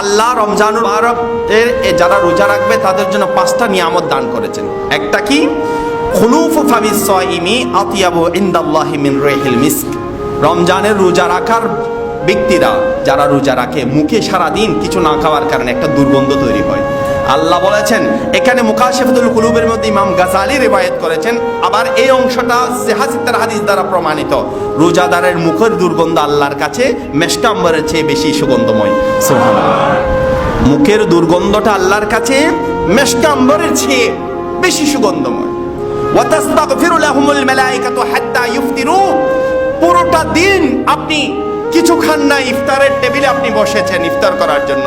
আল্লাহ রমজানুল মুবারক এর যারা রোজা রাখবে তাদের জন্য 5টা নিয়ামত দান করেছেন। একটা কি? খুলুফু ফামিস সাইমি আতিয়াবু ইনদাল্লাহি মিন রিহিল মিস্ক। রমজানের রোজা রাখার ব্যক্তিরা যারা রোজা রাখে মুখে সারাদিন কিছু না খাওয়ার কারণে একটা দুর্গন্ধ তৈরি হয়। আল্লাহ বলেছেন এখানে মুকাশিফাতুল কুলুবের মধ্যে ইমাম গাজালি রিওয়ায়াত করেছেন, আবার এই অংশটা সিহাসিতার হাদিস দ্বারা প্রমাণিত, রোজাদারের মুখের দুর্গন্ধ আল্লাহর কাছে মেশকাম্বরের চেয়ে বেশি সুগন্ধময়। সুবহানাল্লাহ। মুখের দুর্গন্ধটা আল্লাহর কাছে মেশকাম্বরের চেয়ে বেশি সুগন্ধময়। ওয়া তাস্তাগফিরু লাহুমুল মালায়েকাতু হাত্তা ইফতিরু। পুরোটা দিন আপনি কিছু খান না, ইফতারের টেবিলে আপনি বসেছেন ইফতার করার জন্য,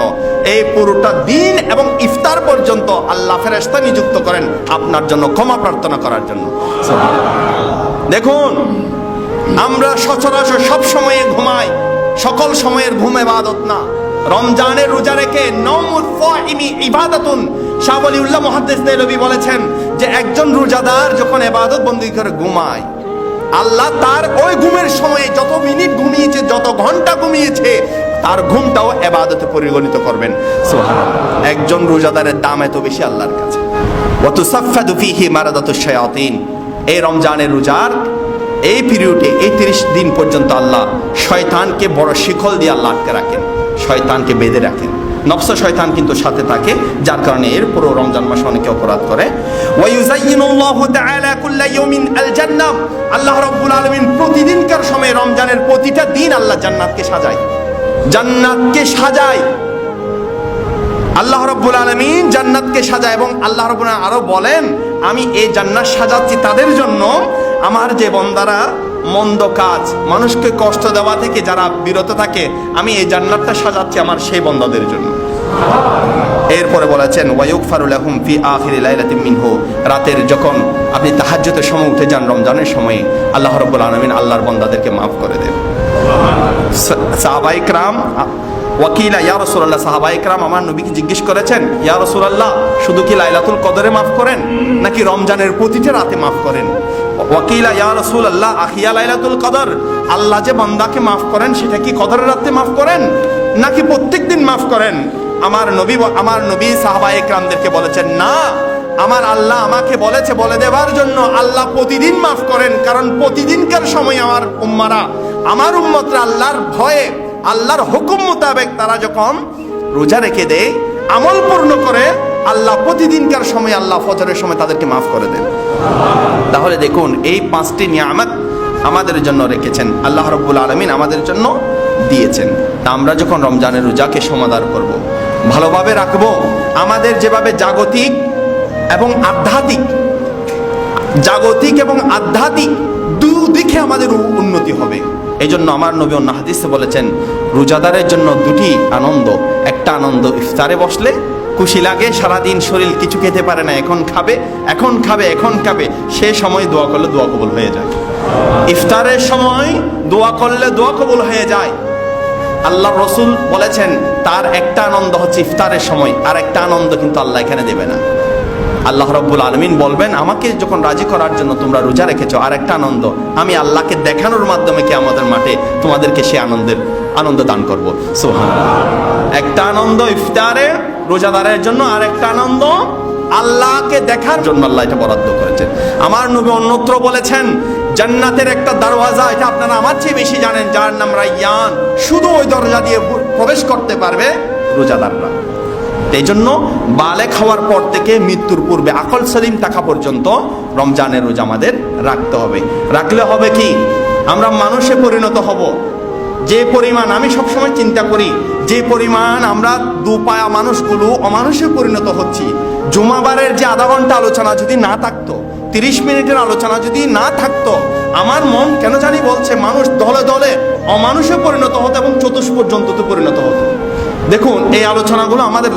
এই পুরোটা দিন এবং ইফতার পর্যন্ত আল্লাহ ফেরেশতা নিযুক্ত করেন আপনার জন্য ক্ষমা প্রার্থনা করার জন্য। দেখুন, আমরা সচরাচর সব সময়ে ঘুমাই, সকল সময়ের ঘুম ইবাদত না। রমজানের রোজা রেখে নওমুল সাইমি ইবাদাতুন। শাহ ওয়ালিউল্লাহ মুহাদ্দিস দেহলভী বলেছেন যে একজন রোজাদার যখন ইবাদত বন্দেগী করে ঘুমায়, আল্লাহ তার ওই ঘুমের সময়ে যত মিনিট ঘুমিয়েছে, যত ঘন্টা ঘুমিয়েছে, তার ঘুমটাও ইবাদতে পরিগণিত করবেন। সুবহানাল্লাহ। একজন রোজাদারের দাম এত বেশি আল্লাহর কাছে। ওয়া তুসাফফাদু ফীহি মারাদাতুশ শায়াতিন। এই রমজানের রোজার এই পিরিয়ডে, এই 30 দিন পর্যন্ত আল্লাহ শয়তানকে বড় শিকল দিয়ে আল্লাহ আটকে রাখেন, শয়তানকে বেঁধে রাখেন। নফস শয়তান কিন্তু সাথে থাকে, যার কারণে এর পুরো রমজান মাসে অনেকে অপরাধ করে। ওয়া ইউযায়্যিনুল্লাহু তাআলা কুল্লা ইয়াউমিন আল জান্নাহ। আল্লাহ রাব্বুল আলামিন প্রতিদিনকার সময় রমজানের প্রতিটা দিন আল্লাহ জান্নাতকে সাজায়, জান্নাতকে সাজায়। আল্লাহ রাব্বুল আলামিন জান্নাতকে সাজায় এবং আল্লাহ রাব্বুল আলামিন আরো বলেন, আমি এই জান্নাত সাজাচ্ছি তাদের জন্য আমার যে বান্দারা মন্দ কাজ, মানুষকে কষ্ট দেওয়া থেকে যারা বিরত থাকে, আমি এই জান্নাতটা সাজাচ্ছি আমার সেই বান্দাদের জন্য। এরপরে বলেছেন ওয়ায়ুগফারু লাহুম ফি আখিরি লাইলাতিন মিনহু। রাতের যখন আপনি তাহাজ্জুদের সময় উঠে যান রমজানের সময়ে, আল্লাহ রাব্বুল আলামিন আল্লাহর বান্দাদেরকে মাফ করে দেন। সাহাবায়ে কেরাম ওয়াকিলা ইয়া রাসূলুল্লাহ, সাহাবায়ে কেরাম আমার নবীকে জিজ্ঞেস করেছেন, ইয়া রাসূলুল্লাহ শুধু কি লাইলাতুল কদরে মাফ করেন নাকি রমজানের প্রতিটা রাতে মাফ করেন? ওয়াকিলা ইয়া রাসূলুল্লাহ আখিয়া লাইলাতুল কদর। আল্লাহ যে বান্দাকে মাফ করেন সেটা কি কদরের রাতে মাফ করেন নাকি প্রত্যেক দিন মাফ করেন? আমার নবী সাহাবায়ে কেরামদেরকে বলেছেন, না, আমার আল্লাহ আমাকে বলেছে বলে দেওয়ার জন্য আল্লাহ প্রতিদিন মাফ করেন, কারণ প্রতিদিনকার সময় আমার উম্মারা, আমার উম্মতরা আল্লাহর ভয়ে, আল্লাহর হুকুম মোতাবেক তারা যখন রোজা রেখে দেয়, আমল পূর্ণ করে, আল্লাহ প্রতিদিনকার সময়, আল্লাহ ফজরের সময় তাদেরকে মাফ করে দেন। তাহলে দেখুন, এই 5টি নিয়ামত আমাদের জন্য রেখেছেন আল্লাহ রাব্বুল আলামিন, আমাদের জন্য দিয়েছেন। তা আমরা যখন রমজানের রোজাকে সমাদার করব, ভালোভাবে রাখবো, আমাদের যেভাবে জাগতিক এবং আধ্যাত্মিক দুদিকে আমাদের উন্নতি হবে। এই জন্য আমার নবী অন্য হাদিসে বলেছেন, রোজাদারের জন্য 2টি আনন্দ। একটা আনন্দ, ইফতারে বসলে খুশি লাগে, সারাদিন শরীর কিছু খেতে পারে না, এখন খাবে, সে সময় দোয়া করলে দোয়া কবুল হয়ে যায়। ইফতারের সময় দোয়া করলে দোয়া কবুল হয়ে যায়। আল্লাহ রসুল বলেছেন তার একটা আনন্দ হচ্ছে ইফতারের সময়, আর একটা আনন্দ কিন্তু আল্লাহ এখানে দেবে না। আল্লাহ রাব্বুল আলামিন বলবেন, আমাকে যখন রাজি করার জন্য তোমরা রোজা রেখেছো, আর একটা আনন্দ আমি আল্লাহকে দেখানোর মাধ্যমে কিয়ামতের মাঠে তোমাদেরকে সেই আনন্দ দান করব। সুবহানাল্লাহ। একটা আনন্দ ইফতারে রোজাদারের জন্য, আর একটা আনন্দ আল্লাহকে দেখার জন্য আল্লাহ এটা বরাদ্দ করেছেন। আমার নবী অন্যত্র বলেছেন, জান্নাতের একটা দরওয়াজা, এটা আপনারা আমার চেয়ে বেশি জানেন, যার নাম রায়্যান, শুধু ওই দরজা দিয়ে প্রবেশ করতে পারবে রোজাদাররা। এই জন্য বালেগ হওয়ার পর থেকে মৃত্যুর পূর্বে আকল সলিম থাকা পর্যন্ত রমজানের রোজা আমাদের রাখতে হবে। রাখলে হবে কি, আমরা মানুষে পরিণত হব। যে পরিমাণ, আমি সবসময় চিন্তা করি, যে পরিমাণ আমরা দুপায়া মানুষগুলো অমানুষে পরিণত হচ্ছি, জুমাবারের যে আধা ঘন্টা আলোচনা যদি না থাকতো, 30 মিনিটের আলোচনা যদি না থাকতো, আমার মন কেন জানি বলছে মানুষ দলে দলে অমানুষে পরিণত হতো এবং চতুষ্পদ জন্তুতে পরিণত হতো। দেখুন, এই আলোচনাগুলো আমাদের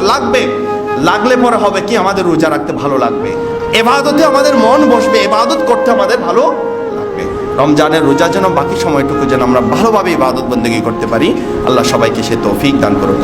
লাগলে পরে হবে কি, আমাদের রোজা রাখতে ভালো লাগবে, ইবাদতে আমাদের মন বসবে, ইবাদত করতে আমাদের ভালো লাগবে। রমজানের রোজা যেন বাকি সময়টুকু যেন আমরা ভালোভাবে ইবাদত বন্দেগী করতে পারি। আল্লাহ সবাইকে সে তৌফিক দান করুন।